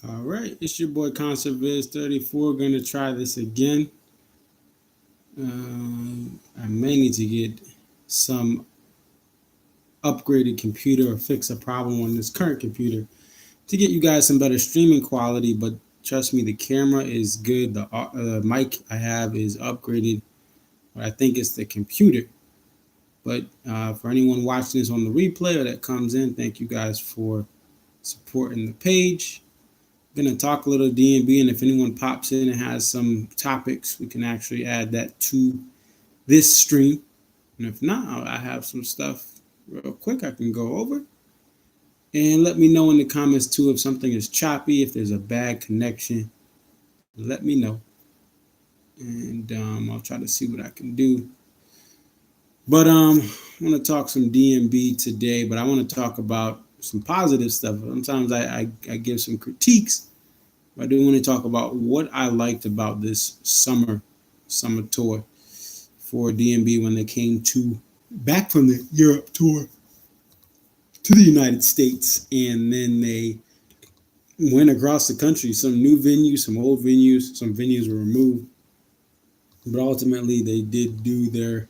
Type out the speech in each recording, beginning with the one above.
All right, it's your boy ConcertViz34. Gonna try this again. I may need to get some upgraded computer or fix a problem on this current computer to get you guys some better streaming quality. But trust me, the camera is good. The mic I have is upgraded. But I think it's the computer. But for anyone watching this on the replay or that comes in, thank you guys for supporting the page. Going to talk a little D&B, and if anyone pops in and has some topics, we can actually add that to this stream. And if not, I have some stuff real quick I can go over. And let me know in the comments too if something is choppy, if there's a bad connection. Let me know. And I'll try to see what I can do. But I want to talk some D&B today, but I want to talk about some positive stuff. Sometimes I give some critiques. I do want to talk about what I liked about this summer tour for D&B when they came back from the Europe tour to the United States, and then they went across the country. Some new venues, some old venues, some venues were removed, but ultimately they did do their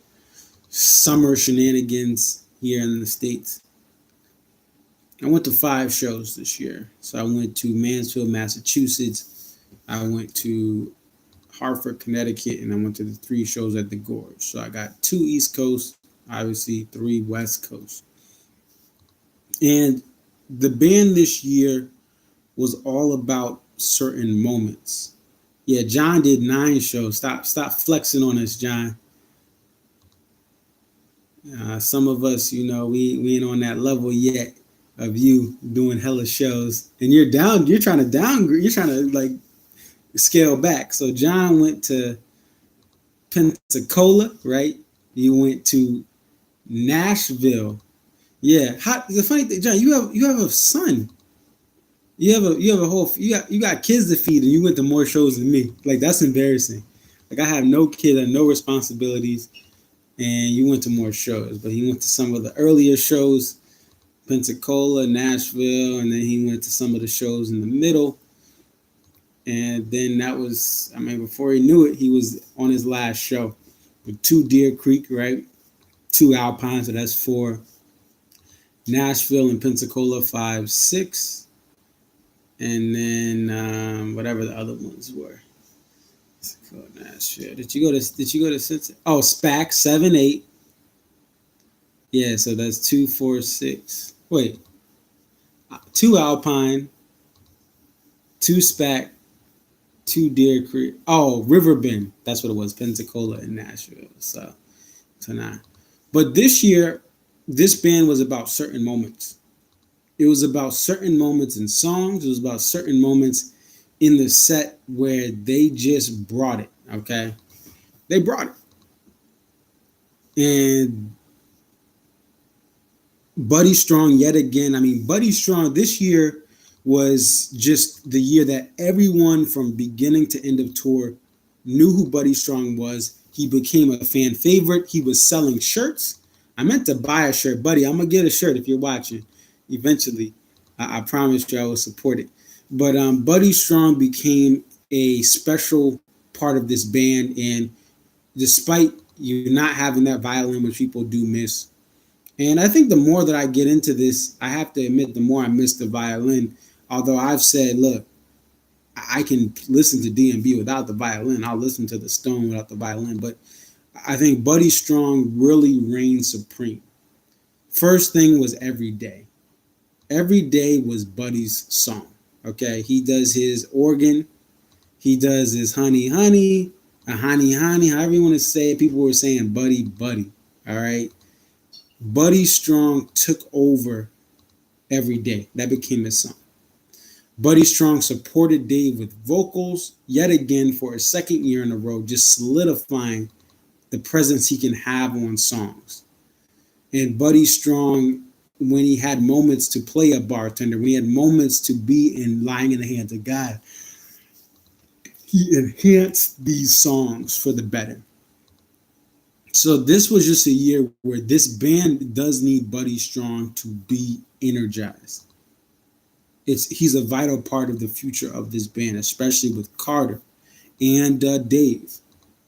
summer shenanigans here in the States. I went to 5 shows this year. So I went to Mansfield, Massachusetts. I went to Hartford, Connecticut, and I went to the 3 shows at the Gorge. So I got 2 East Coast, obviously 3 West Coast. And the band this year was all about certain moments. Yeah, John did 9 shows. Stop flexing on us, John. Some of us, we ain't on that level yet of you doing hella shows, and you're trying to downgrade, you're trying to like scale back. So John went to Pensacola, right? You went to Nashville. Yeah. The funny thing, John, you have a son. You got kids to feed, and you went to more shows than me. Like, that's embarrassing. Like, I have no kids and no responsibilities, and you went to more shows. But he went to some of the earlier shows, Pensacola, Nashville, and then he went to some of the shows in the middle. And then before he knew it, he was on his last show with 2 Deer Creek, right? 2 Alpine, so that's 4. Nashville and Pensacola, 5, 6. And then whatever the other ones were. Nashville. Did you go to Cincinnati? Oh, SPAC, 7, 8. Yeah, so that's 2, 4, 6. Wait. 2 Alpine, 2 SPAC, 2 Deer Creek. Oh, Riverbend. That's what it was. Pensacola and Nashville. So now. But this year, this band was about certain moments. It was about certain moments in songs. It was about certain moments in the set where they just brought it. Okay? They brought it. And Buddy Strong, yet again. Buddy Strong this year was just the year that everyone from beginning to end of tour knew who Buddy Strong was. He became a fan favorite. He was selling shirts. I meant to buy a shirt. Buddy, I'm going to get a shirt if you're watching. Eventually, I promise you I will support it. But Buddy Strong became a special part of this band. And despite you not having that violin, which people do miss, and I think the more that I get into this, I have to admit, the more I miss the violin. Although I've said, look, I can listen to D&B without the violin. I'll listen to the Stone without the violin. But I think Buddy Strong really reigned supreme. First thing was Every Day. Every Day was Buddy's song. Okay, he does his organ. He does his honey, honey, honey, honey, however you want to say it. People were saying Buddy, Buddy. All right. Buddy Strong took over Every Day. That became his song. Buddy Strong supported Dave with vocals yet again for a second year in a row, just solidifying the presence he can have on songs. And Buddy Strong, when he had moments to play a bartender, when he had moments to be lying in the hands of God, he enhanced these songs for the better. So this was just a year where this band does need Buddy Strong to be energized. He's a vital part of the future of this band, especially with Carter and Dave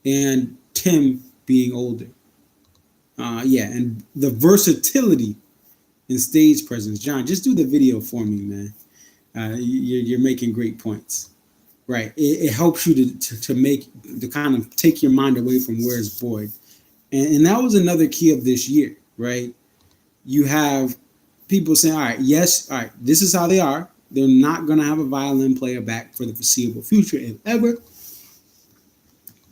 and Tim being older. Yeah, and the versatility and stage presence. John, just do the video for me, man. You're making great points. Right. It helps you to make to kind of take your mind away from Where's Boyd. And that was another key of this year, right? You have people saying, all right, yes, all right, this is how they are. They're not going to have a violin player back for the foreseeable future, if ever.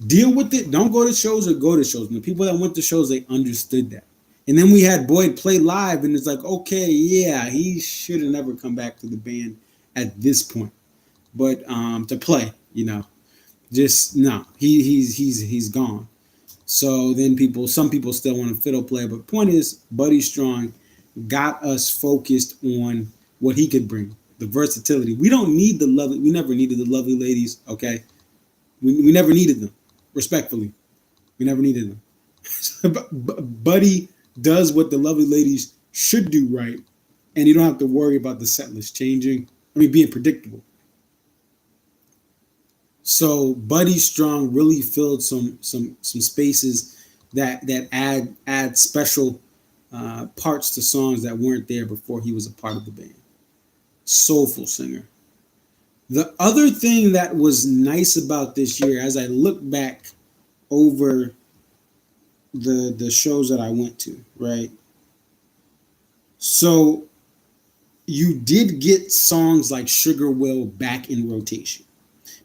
Deal with it. Don't go to shows or go to shows. And the people that went to shows, they understood that. And then we had Boyd play live, and it's like, okay, yeah, he should have never come back to the band at this point. But to play, just no, he's gone. So then some people still want a fiddle player, but point is, Buddy Strong got us focused on what he could bring, the versatility. We never needed the lovely ladies, okay? We never needed them, respectfully. We never needed them. Buddy does what the lovely ladies should do right, and you don't have to worry about the set list changing, being predictable. So Buddy Strong really filled some spaces that add special parts to songs that weren't there before he was a part of the band. Soulful singer. The other thing that was nice about this year, as I look back over the shows that I went to, right? So you did get songs like Sugar Will back in rotation.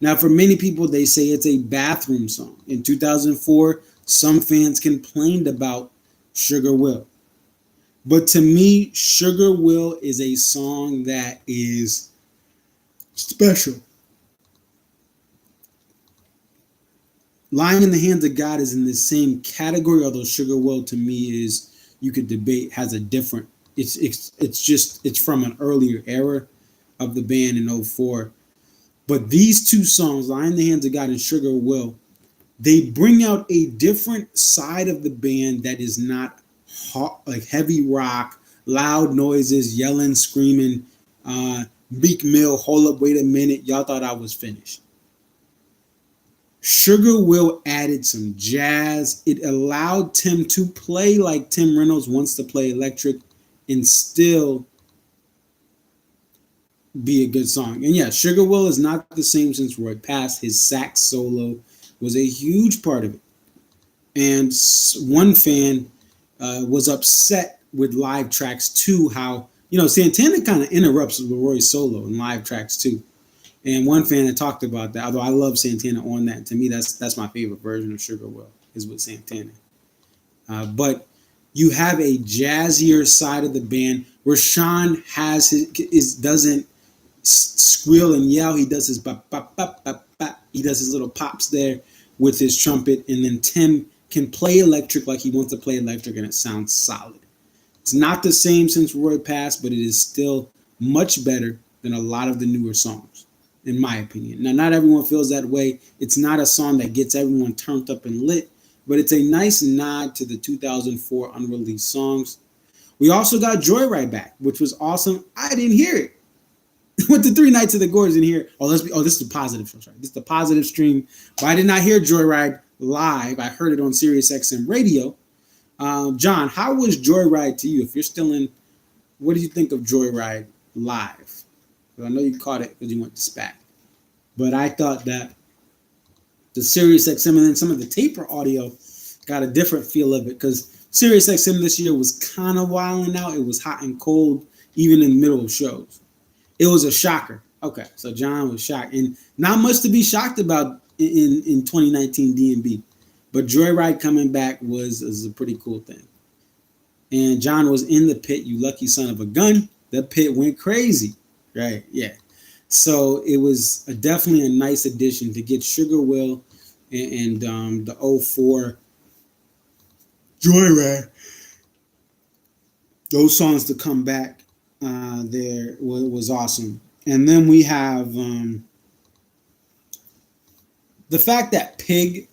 Now, for many people, they say it's a bathroom song. In 2004, some fans complained about Sugar Will. But to me, Sugar Will is a song that is special. Lying in the Hands of God is in the same category, although Sugar Will to me is, you could debate, has a different, it's from an earlier era of the band in 2004. But these two songs, Lying in the Hands of God and Sugar Will, they bring out a different side of the band that is not like heavy rock, loud noises, yelling, screaming, Meek Mill, hold up, wait a minute, y'all thought I was finished. Sugar Will added some jazz. It allowed Tim to play like Tim Reynolds wants to play electric and still be a good song. And yeah, Sugar Will is not the same since Roy passed. His sax solo was a huge part of it. And one fan was upset with live tracks too, how, Santana kind of interrupts Roy's solo in live tracks too. And one fan had talked about that, although I love Santana on that. To me, that's my favorite version of Sugar Will, is with Santana. But you have a jazzier side of the band where Sean doesn't squeal and yell. He does his bop, bop, bop, bop, bop. He does his little pops there with his trumpet, and then Tim can play electric like he wants to play electric, and it sounds solid. It's not the same since Roy passed, but it is still much better than a lot of the newer songs, in my opinion. Now, not everyone feels that way. It's not a song that gets everyone turned up and lit, but it's a nice nod to the 2004 unreleased songs. We also got Joyride back, which was awesome. I didn't hear it. Went to 3 Nights at the Gorge in here. This is the positive show. Sorry. This is the positive stream. But I did not hear Joyride live. I heard it on Sirius XM radio. John, how was Joyride to you? If you're still in, what did you think of Joyride live? I know you caught it because you went to SPAC. But I thought that the Sirius XM and then some of the taper audio got a different feel of it, because Sirius XM this year was kind of wilding out. It was hot and cold, even in the middle of shows. It was a shocker. Okay, so John was shocked. And not much to be shocked about in 2019 DMB. But Joyride coming back was a pretty cool thing. And John was in the pit, you lucky son of a gun. The pit went crazy, right? Yeah. So it was definitely a nice addition to get Sugar Will and the 04 Joyride. Those songs to come back there was awesome. And then we have the fact that Pig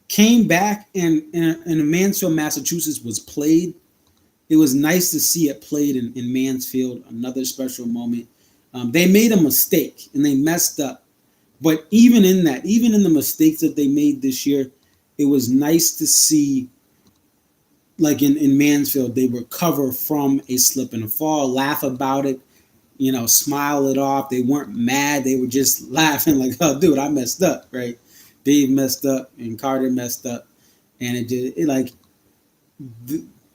came back and in Mansfield, Massachusetts was played. It was nice to see it played in Mansfield, another special moment. They made a mistake and they messed up. But even in that, even in the mistakes that they made this year, it was nice to see, like in Mansfield, they recover from a slip and a fall, laugh about it, smile it off. They weren't mad. They were just laughing like, oh, dude, I messed up, right? Dave messed up and Carter messed up. And to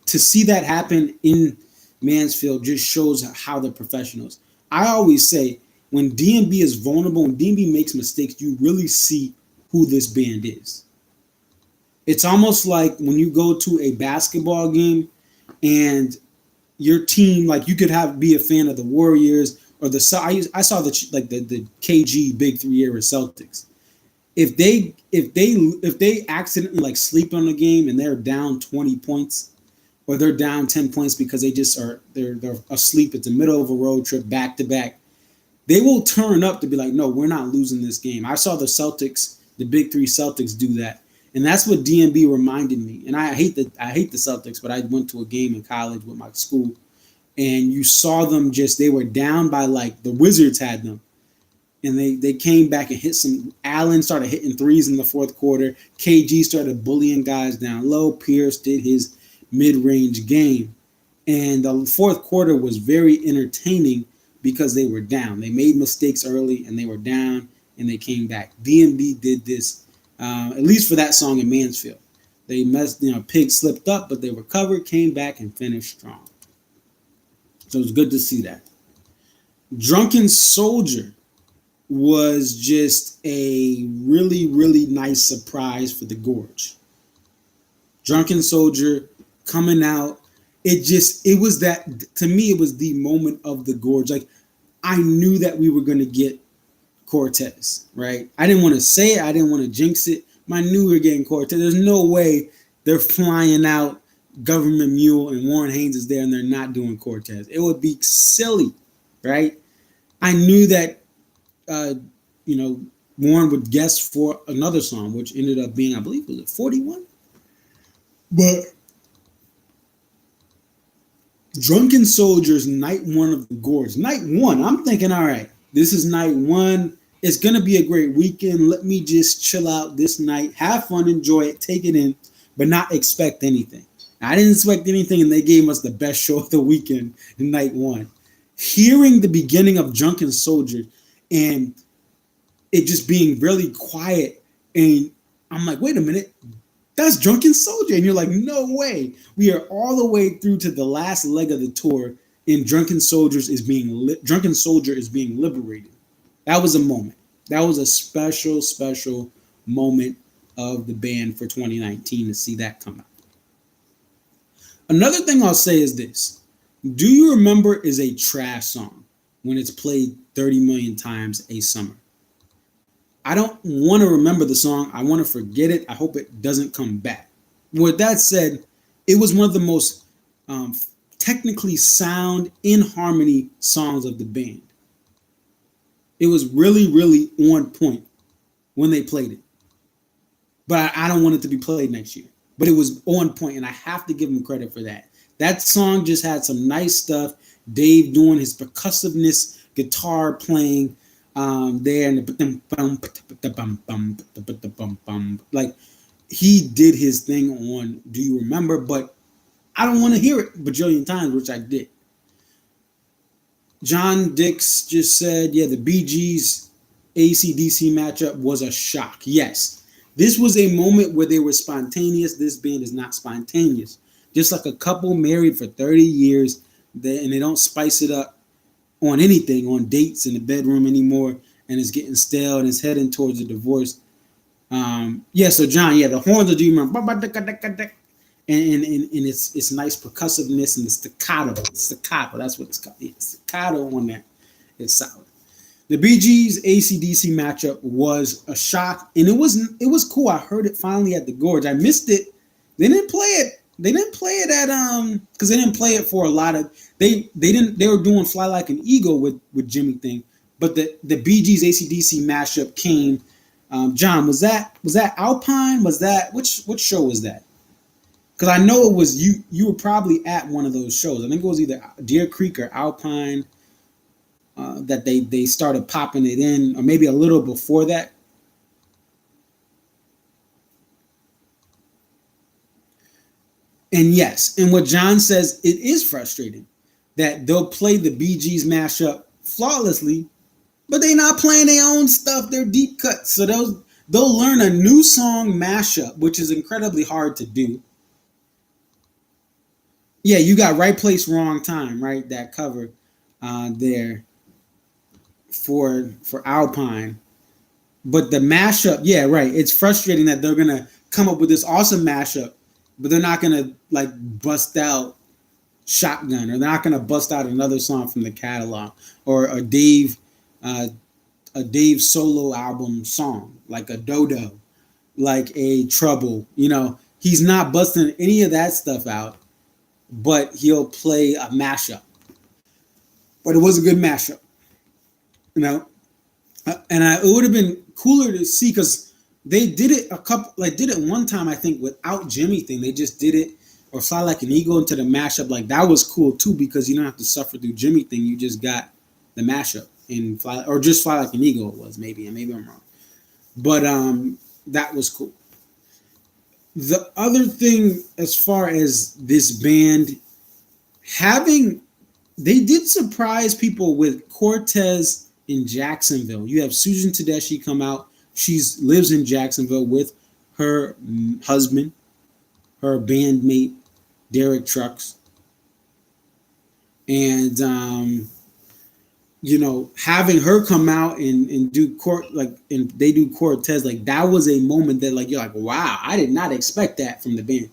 see that happen in Mansfield just shows how they're professionals. I always say when DMB is vulnerable, when DMB makes mistakes, you really see who this band is. It's almost like when you go to a basketball game and your team, like you could be a fan of the Warriors or I saw the KG Big 3 era Celtics. If they accidentally like sleep on the game and they're down 20 points or they're down 10 points because they're asleep at the middle of a road trip back to back, they will turn up to be like, no, we're not losing this game. I saw the Celtics, the Big 3 Celtics do that. And that's what DMB reminded me. And I hate the Celtics, but I went to a game in college with my school and you saw them they were down by like the Wizards had them. And they came back and hit some. Allen started hitting threes in the fourth quarter. KG started bullying guys down low. Pierce did his mid-range game. And the fourth quarter was very entertaining because they were down. They made mistakes early and they were down and they came back. DMB did this, at least for that song in Mansfield. They Pig slipped up, but they recovered, came back, and finished strong. So it was good to see that. Drunken Soldier was just a really, really nice surprise for the Gorge. Drunken Soldier coming out. It was that, to me, it was the moment of the Gorge. Like, I knew that we were going to get Cortez, right? I didn't want to say it. I didn't want to jinx it. I knew we were getting Cortez. There's no way they're flying out Government Mule and Warren Haynes is there and they're not doing Cortez. It would be silly, right? I knew that Warren would guess for another song, which ended up being, I believe, was it 41? But Drunken Soldiers, night one of the Gorge. Night one, I'm thinking, all right, this is night one. It's going to be a great weekend. Let me just chill out this night, have fun, enjoy it, take it in, but not expect anything. I didn't expect anything, and they gave us the best show of the weekend in night one. Hearing the beginning of Drunken Soldier and it just being really quiet, and I'm like, wait a minute, that's Drunken Soldier. And you're like, no way. We are all the way through to the last leg of the tour, and Drunken Soldier is being liberated. That was a moment. That was a special, special moment of the band for 2019 to see that come out. Another thing I'll say is this. Do You Remember is a trash song when it's played 30 million times a summer. I don't want to remember the song. I want to forget it. I hope it doesn't come back. With that said, it was one of the most technically sound, in harmony songs of the band. It was really, really on point when they played it. But I don't want it to be played next year. But it was on point, and I have to give them credit for that. That song just had some nice stuff. Dave doing his percussiveness, guitar playing there, and like he did his thing on Do You Remember? But I don't want to hear it a bajillion times, which I did. John Dix just said, yeah, the Bee Gees AC/DC matchup was a shock. Yes, this was a moment where they were spontaneous. This band is not spontaneous. Just like a couple married for 30 years, and they don't spice it up on anything, on dates in the bedroom anymore, and it's getting stale and it's heading towards a divorce. So John, the horns are Do You Remember? And it's nice percussiveness and the staccato. That's what it's called. Staccato on that. It's solid. The Bee Gees AC/DC matchup was a shock, and it was cool. I heard it finally at the Gorge. I missed it. They didn't play it at because they didn't play it for a lot of they were doing Fly Like an Eagle with Jimmy thing, but the Bee Gees AC/DC mashup came. John, was that Alpine? Was that which show was that? Because I know it was you were probably at one of those shows. I think it was either Deer Creek or Alpine. that they started popping it in, or maybe a little before that. And yes, and what John says, it is frustrating that they'll play the Bee Gees mashup flawlessly, but they're not playing their own stuff. They're deep cuts, so they'll learn a new song mashup, which is incredibly hard to do. Yeah, you got Right Place, Wrong Time, right? That cover there for Alpine. But the mashup, yeah, right. It's frustrating that they're gonna come up with this awesome mashup, but they're not gonna like bust out Shotgun, or they're not gonna bust out another song from the catalog, or uh, a Dave solo album song, like a Dodo, like a Trouble. He's not busting any of that stuff out, but he'll play a mashup. But it was a good mashup, you know. It would have been cooler to see, because they did it did it one time, I think, without Jimmy thing. They just did it, or Fly Like an Eagle into the mashup. Like, that was cool too, because you don't have to suffer through Jimmy thing. You just got the mashup and just Fly Like an Eagle. It was, maybe I'm wrong, but that was cool. The other thing, as far as this band having, they did surprise people with Cortez in Jacksonville. You have Susan Tedeschi come out. She lives in Jacksonville with her husband, her bandmate, Derek Trucks. And, having her come out and do and they do Cortez, like, that was a moment that, like, you're like, wow, I did not expect that from the band.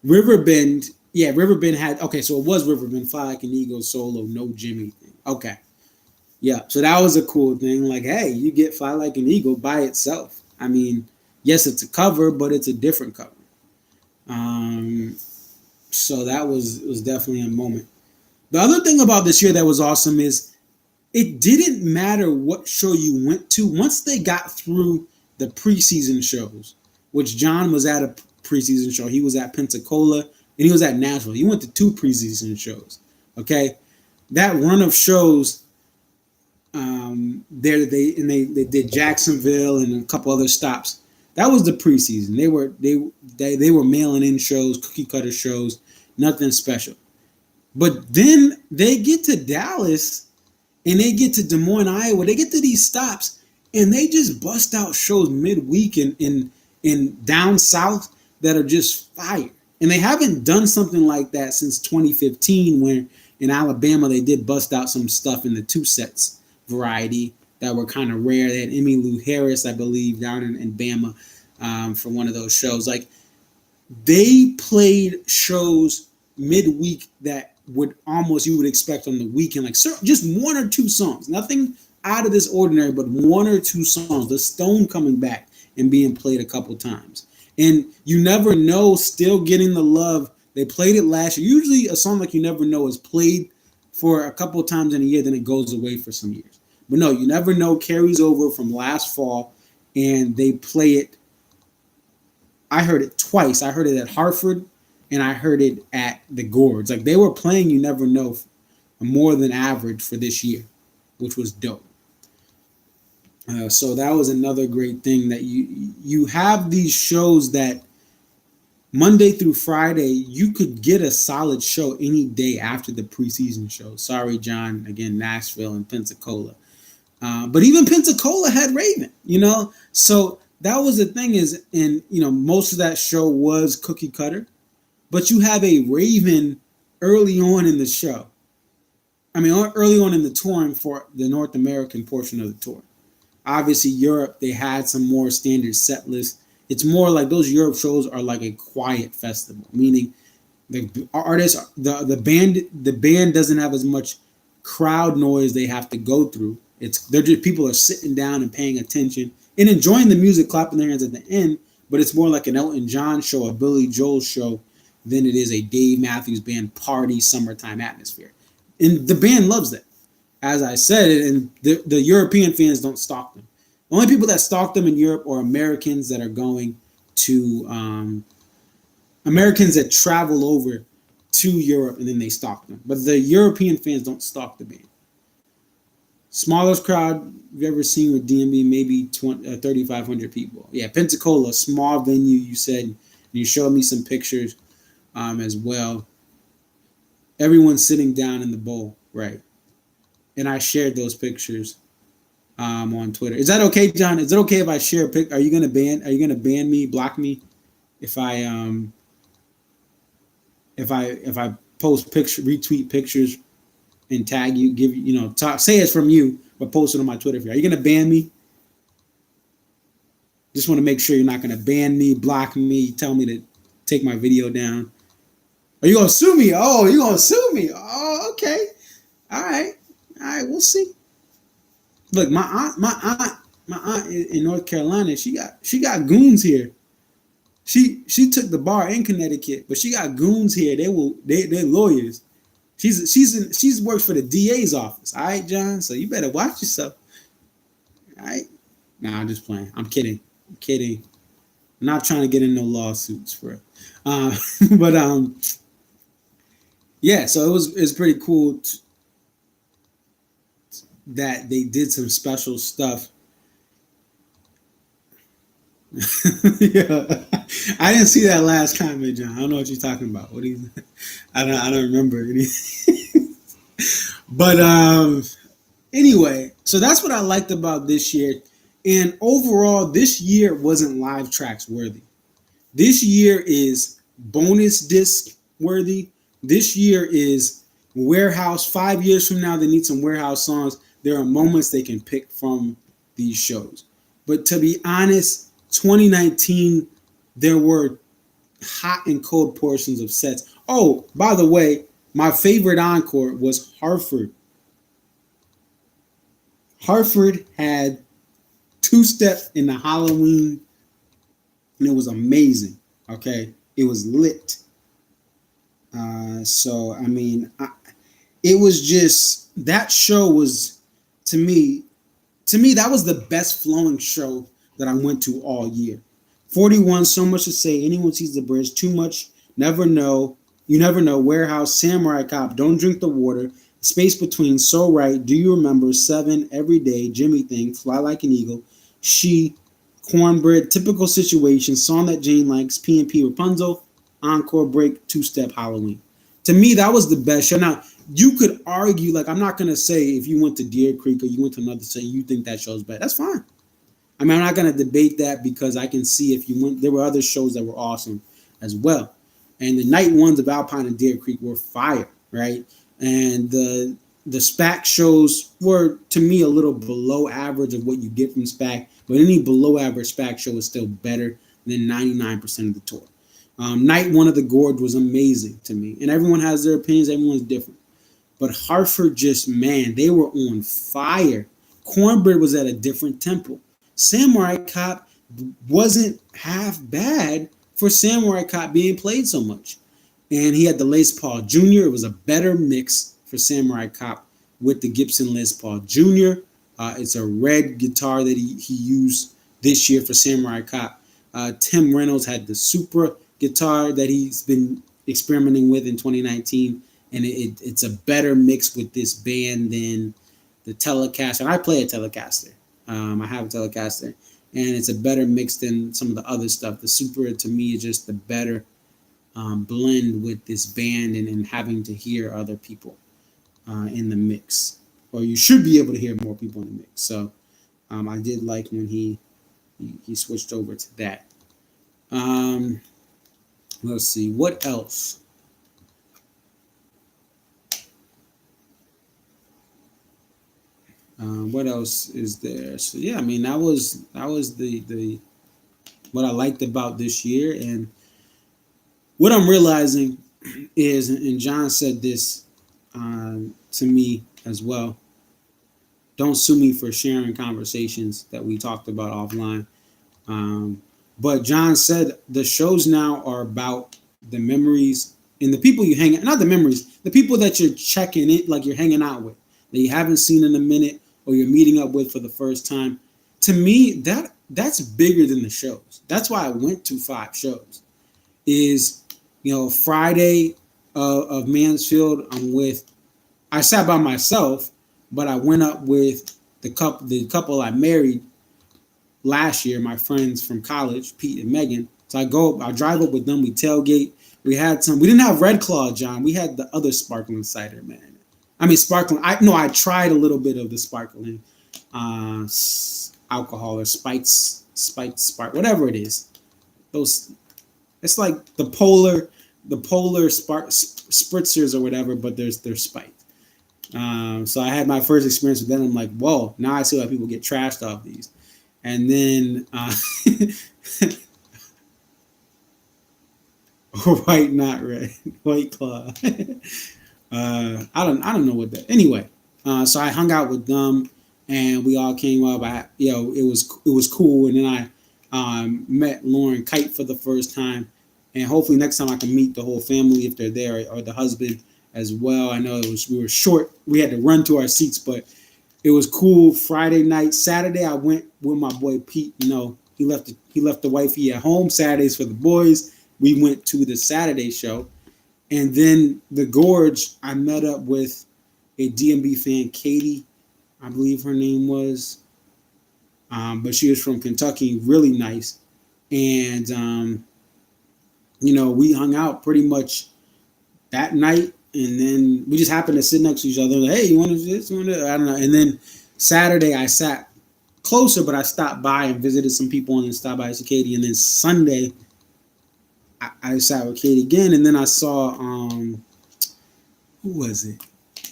Riverbend had, okay, so it was Riverbend, Fly Like an Eagle solo, no Jimmy thing. Okay. Yeah, so that was a cool thing. Like, hey, you get Fly Like an Eagle by itself. I mean, yes, it's a cover, but it's a different cover. So that was definitely a moment. The other thing about this year that was awesome is it didn't matter what show you went to. Once they got through the preseason shows, which John was at a preseason show. He was at Pensacola, and he was at Nashville. He went to 2 preseason shows. Okay, that run of shows, there they did Jacksonville and a couple other stops. That was the preseason. They were mailing in shows, cookie cutter shows, nothing special. But then they get to Dallas, and they get to Des Moines, Iowa. They get to these stops, and they just bust out shows midweek in down south that are just fire. And they haven't done something like that since 2015, when in Alabama they did bust out some stuff in the 2 sets variety that were kind of rare. They had Emmylou Harris, I believe, down in Bama for one of those shows. Like, they played shows midweek that you would expect on the weekend, like just 1 or 2 songs, nothing out of this ordinary, but 1 or 2 songs. The Stone coming back and being played a couple times, and You Never Know still getting the love. They played it last year. Usually a song like You Never Know is played for a couple times in a year, then it goes away for some years. But no, You Never Know carries over from last fall, and they play it. I heard it twice. I heard it at Hartford, and I heard it at the Gourds. Like, they were playing You Never Know more than average for this year, which was dope. So that was another great thing, that you have these shows that Monday through Friday, you could get a solid show any day after the preseason show. Sorry, John, again, Nashville and Pensacola. But even Pensacola had Raven, So that was the thing is, and, most of that show was cookie cutter. But you have a Raven early on in the show. I mean, early on in the touring for the North American portion of the tour. Obviously, Europe, they had some more standard set lists. It's more like those Europe shows are like a quiet festival, meaning the artists, the band doesn't have as much crowd noise they have to go through. People are sitting down and paying attention and enjoying the music, clapping their hands at the end. But it's more like an Elton John show, a Billy Joel show, than it is a Dave Matthews Band party summertime atmosphere. And the band loves that. As I said, and the European fans don't stalk them. The only people that stalk them in Europe are Americans that are going to Americans that travel over to Europe, and then they stalk them. But the European fans don't stalk the band. Smallest crowd you've ever seen with DMB, maybe 3,500 people. Yeah, Pensacola, small venue, you said. And you showed me some pictures as well. Everyone's sitting down in the bowl, right? And I shared those pictures on Twitter. Is that okay, John? Is it okay if I share a pic? Are you gonna ban me, block me if I post picture, retweet pictures and tag you, give talk, say it's from you, but post it on my Twitter feed? Are you gonna ban me? Just want to make sure you're not gonna ban me, block me, tell me to take my video down. Are you gonna sue me? Oh, you gonna sue me? Oh, okay. All right. We'll see. Look, my aunt in North Carolina, she got goons here. She took the bar in Connecticut, but she got goons here. They're lawyers. She's worked for the DA's office. All right, John. So you better watch yourself. All right. Nah, I'm just playing. I'm kidding. I'm not trying to get in no lawsuits for it. But yeah. So it's pretty cool that they did some special stuff. Yeah, I didn't see that last comment, John. I don't know what you're talking about. What do you? I don't remember any. But anyway, so that's what I liked about this year. And overall, this year wasn't live tracks worthy. This year is bonus disc worthy. This year is warehouse. 5 years from now, they need some warehouse songs. There are moments they can pick from these shows. But to be honest, 2019, there were hot and cold portions of sets. Oh, by the way, my favorite encore was Hartford. Hartford had two-step in the Halloween, and it was amazing. Okay, it was lit. So I mean, it was just, that show was, to me that was the best flowing show that I went to all year. 41, So Much to Say, Anyone Sees the Bridge, Too Much, Never Know, You Never Know, Warehouse, Samurai Cop, Don't Drink the Water, Space Between, So Right, Do You Remember, 7, Every Day, Jimmy Thing, Fly Like an Eagle, She, Cornbread, Typical Situation, Song That Jane Likes, P&P, Rapunzel, Encore Break, Two-Step, Halloween. To me, that was the best show. Now, you could argue, like, I'm not going to say if you went to Deer Creek or you went to another state, you think that show's bad. That's fine. I mean, I'm not going to debate that because I can see if you went, there were other shows that were awesome as well. And the night ones of Alpine and Deer Creek were fire, right? And the SPAC shows were, to me, a little below average of what you get from SPAC. But any below average SPAC show is still better than 99% of the tour. Night one of the Gorge was amazing to me. And everyone has their opinions. Everyone's different. But Hartford just, man, they were on fire. Cornbread was at a different tempo. Samurai Cop wasn't half bad for Samurai Cop being played so much. And he had the Les Paul Jr. It was a better mix for Samurai Cop with the Gibson Les Paul Jr. It's a red guitar that he used this year for Samurai Cop. Tim Reynolds had the Supra guitar that he's been experimenting with in 2019. And it's a better mix with this band than the Telecaster. And I play a Telecaster. I have a Telecaster. And it's a better mix than some of the other stuff. The Supra, to me, is just the better blend with this band and having to hear other people in the mix. Or you should be able to hear more people in the mix. So I did like when he switched over to that. Let's see. What else? What else is there? So yeah, I mean that was the what I liked about this year, and what I'm realizing is, and John said this to me as well. Don't sue me for sharing conversations that we talked about offline. But John said the shows now are about the memories and the people you hang, not the memories, the people that you're checking it, like you're hanging out with, that you haven't seen in a minute or you're meeting up with for the first time. To me, that's bigger than the shows. That's why I went to 5 shows. Is, Friday of Mansfield, I sat by myself, but I went up with the couple I married last year, my friends from college, Pete and Megan. So I drive up with them. We tailgate. We didn't have Red Claw, John. We had the other sparkling cider, man. I mean, sparkling. I tried a little bit of the sparkling uh, alcohol or spiked spark, whatever it is. Those, it's like the polar spark spritzers or whatever, but they're spiked. So I had my first experience with them. I'm like, whoa! Now I see why people get trashed off these. And then white, not red, White Claw. I don't know what that. Anyway, so I hung out with them, and we all came up. It was cool. And then I met Lauren Kite for the first time, and hopefully next time I can meet the whole family if they're there, or the husband as well. I know we were short. We had to run to our seats, but it was cool. Friday night, Saturday, I went with my boy Pete. He left the wifey at home. Saturdays for the boys. We went to the Saturday show, and then the Gorge. I met up with a DMB fan, Katie, I believe her name was, but she was from Kentucky. Really nice, and we hung out pretty much that night, and then we just happened to sit next to each other. Like, hey, you want to do this? You want to? I don't know. And then Saturday I sat closer, but I stopped by and visited some people, and then stopped by to Katie. And then Sunday I sat with Katie again, and then I saw who was it? I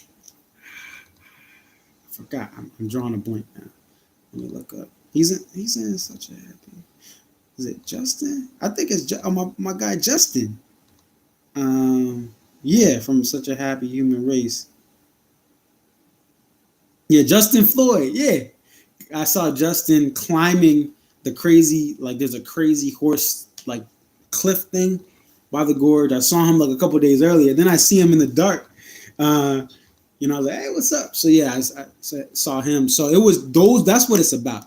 forgot. I'm drawing a blank now. Let me look up. He's in Such a Happy. Is it Justin? I think it's my guy Justin. Yeah, from Such a Happy Human Race. Yeah, Justin Floyd. Yeah, I saw Justin climbing the crazy, like there's a crazy horse like cliff thing by the gorge. I saw him like a couple of days earlier. Then I see him in the dark. I was like, hey, what's up? So yeah, I saw him. So it was those. That's what it's about.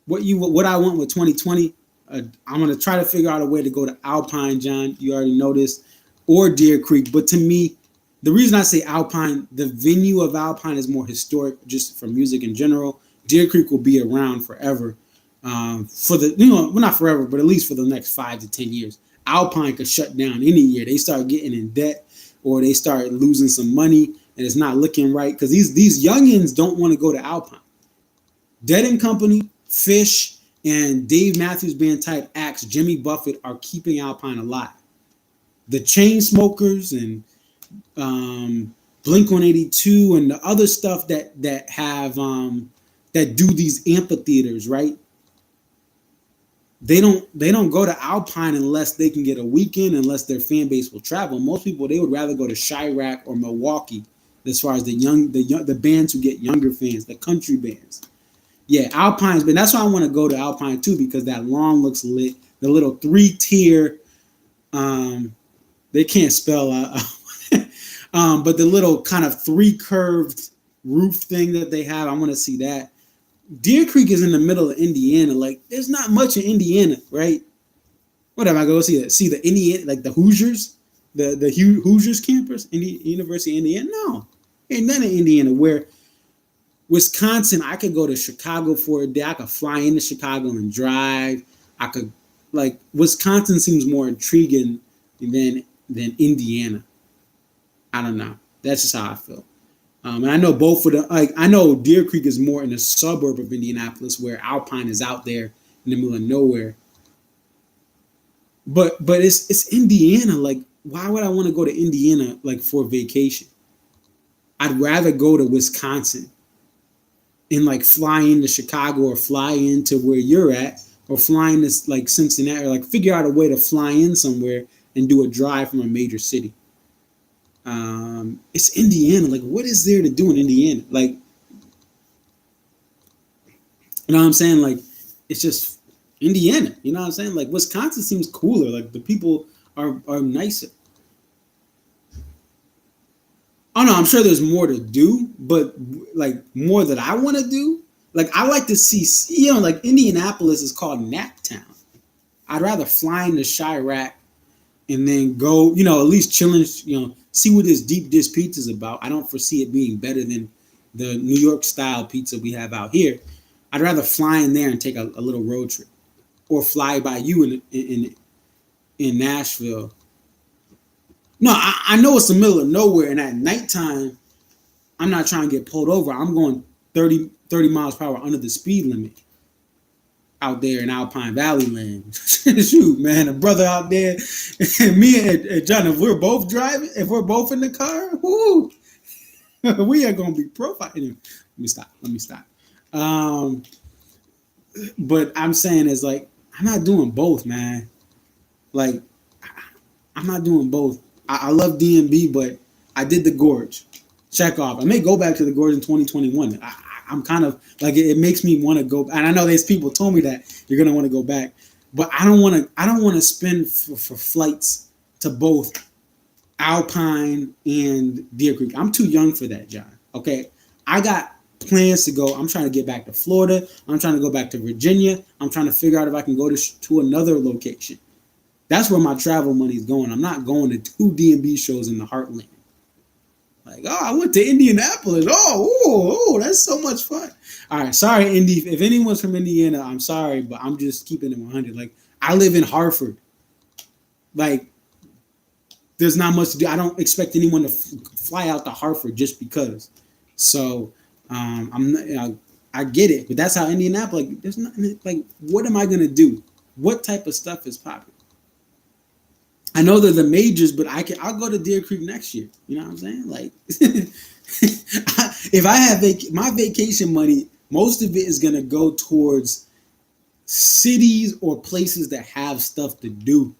What I want with 2020. I'm gonna try to figure out a way to go to Alpine, John. You already know this, or Deer Creek. But to me, the reason I say Alpine, the venue of Alpine is more historic, just for music in general. Deer Creek will be around forever, for the well, not forever, but at least for the next 5 to 10 years. Alpine could shut down any year. They start getting in debt, or they start losing some money, and it's not looking right because these youngins don't want to go to Alpine. Dead and Company, Fish, and Dave Matthews Band type acts, Jimmy Buffett, are keeping Alpine alive. The Chainsmokers and Blink 182 and the other stuff that have that do these amphitheaters, right? They don't go to Alpine unless they can get a weekend, unless their fan base will travel. Most people, they would rather go to Chirac or Milwaukee, as far as the bands who get younger fans, the country bands. Yeah, Alpine's been. That's why I want to go to Alpine too, because that lawn looks lit. The little 3-tier, they can't spell out, but the little kind of 3 curved roof thing that they have, I want to see that. Deer Creek is in the middle of Indiana. Like, there's not much in Indiana, right? Whatever, I go see that. See the Indiana, like the Hoosiers, the Hoosiers campus, University of Indiana. No, ain't none in Indiana. Where Wisconsin, I could go to Chicago for a day. I could fly into Chicago and drive. I could, like, Wisconsin seems more intriguing than Indiana. I don't know. That's just how I feel. And I know both of them. Like, I know Deer Creek is more in a suburb of Indianapolis, where Alpine is out there in the middle of nowhere. But it's Indiana. Like, why would I want to go to Indiana like for vacation? I'd rather go to Wisconsin and like fly into Chicago, or fly into where you're at, or fly into like Cincinnati, or like figure out a way to fly in somewhere and do a drive from a major city. It's Indiana. Like, what is there to do in Indiana? Like, you know what I'm saying? Like, it's just Indiana. You know what I'm saying? Like, Wisconsin seems cooler. Like, the people are nicer. Oh no, I'm sure there's more to do, but like more that I want to do. Like, I like to see, like Indianapolis is called Nap Town. I'd rather fly into Chirac and then go, at least chilling, see what this deep dish pizza is about. I don't foresee it being better than the New York style pizza we have out here. I'd rather fly in there and take a little road trip, or fly by you in Nashville. No, I know it's the middle of nowhere, and at nighttime, I'm not trying to get pulled over. I'm going 30 miles per hour under the speed limit out there in Alpine Valley land. Shoot, man, a brother out there, and me and John, if we're both driving, if we're both in the car, whoo, we are going to be profiling. Let me stop. But I'm saying is like, I'm not doing both, man. Like, I'm not doing both. I love DMB, but I did the Gorge. Check off. I may go back to the Gorge in 2021. I'm kind of like, it makes me want to go. And I know there's people told me that you're gonna want to go back, but I don't want to. I don't want to spend for flights to both Alpine and Deer Creek. I'm too young for that, John. Okay, I got plans to go. I'm trying to get back to Florida. I'm trying to go back to Virginia. I'm trying to figure out if I can go to another location. That's where my travel money is going. I'm not going to 2 DMB shows in the heartland. Like, oh, I went to Indianapolis. Oh, that's so much fun. All right, sorry, Indy. If anyone's from Indiana, I'm sorry, but I'm just keeping it 100. Like, I live in Hartford. Like, there's not much to do. I don't expect anyone to fly out to Hartford just because. So, I get it, but that's how Indianapolis. Like, there's not like, what am I gonna do? What type of stuff is popular? I know they're the majors, but I'll go to Deer Creek next year. You know what I'm saying? Like, if I have my vacation money, most of it is gonna go towards cities or places that have stuff to do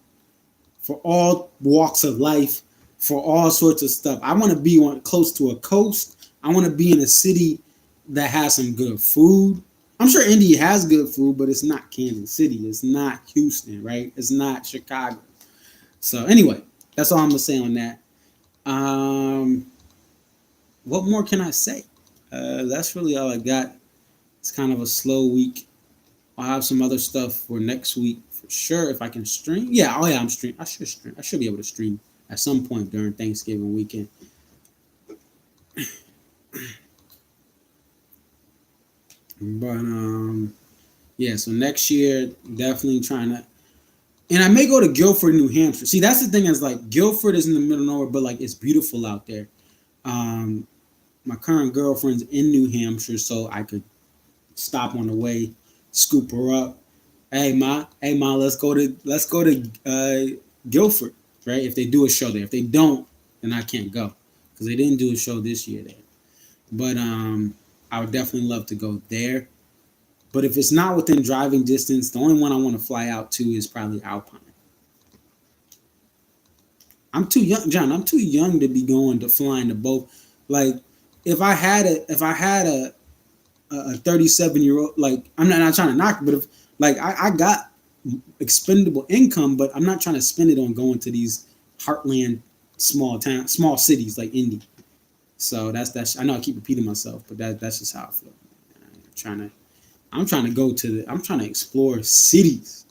for all walks of life, for all sorts of stuff. I want to be close to a coast. I want to be in a city that has some good food. I'm sure Indy has good food, but it's not Kansas City. It's not Houston, right? It's not Chicago. So anyway, that's all I'm gonna say on that. What more can I say? That's really all I got. It's kind of a slow week. I'll have some other stuff for next week for sure if I can stream. Yeah, I'm streaming. I should stream. I should be able to stream at some point during Thanksgiving weekend. But yeah. So next year, definitely trying to. And I may go to Guilford, New Hampshire. See, that's the thing is like Guilford is in the middle of nowhere, but like it's beautiful out there. My current girlfriend's in New Hampshire, so I could stop on the way, scoop her up. Hey ma, let's go to Guilford, right? If they do a show there. If they don't, then I can't go because they didn't do a show this year there. But I would definitely love to go there. But if it's not within driving distance, the only one I want to fly out to is probably Alpine. I'm too young, John. I'm too young to be going to flying to both. Like, if I had a 37-year-old, like I'm not trying to knock, but if like I got expendable income, but I'm not trying to spend it on going to these heartland small cities like Indy. So that's I know I keep repeating myself, but that's just how I feel. I'm trying to explore cities.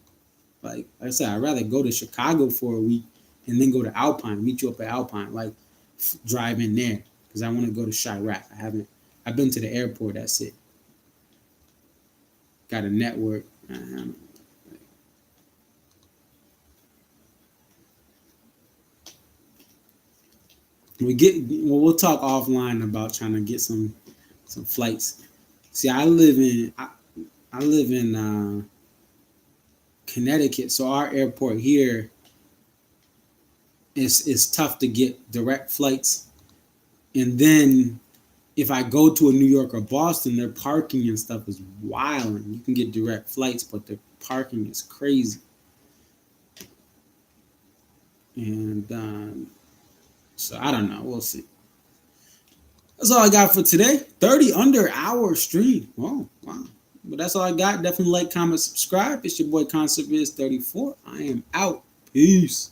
Like I said, I'd rather go to Chicago for a week and then go to Alpine, meet you up at Alpine, like drive in there because I want to go to Chirac. I've been to the airport. That's it. Got a network. We'll talk offline about trying to get some flights. See, I live in Connecticut, so our airport here is tough to get direct flights. And then if I go to a New York or Boston, their parking and stuff is wild. You can get direct flights, but the parking is crazy. And so I don't know. We'll see. That's all I got for today. 30 under hour stream. Oh, wow. But that's all I got. Definitely like, comment, subscribe. It's your boy ConcertViz34. I am out. Peace.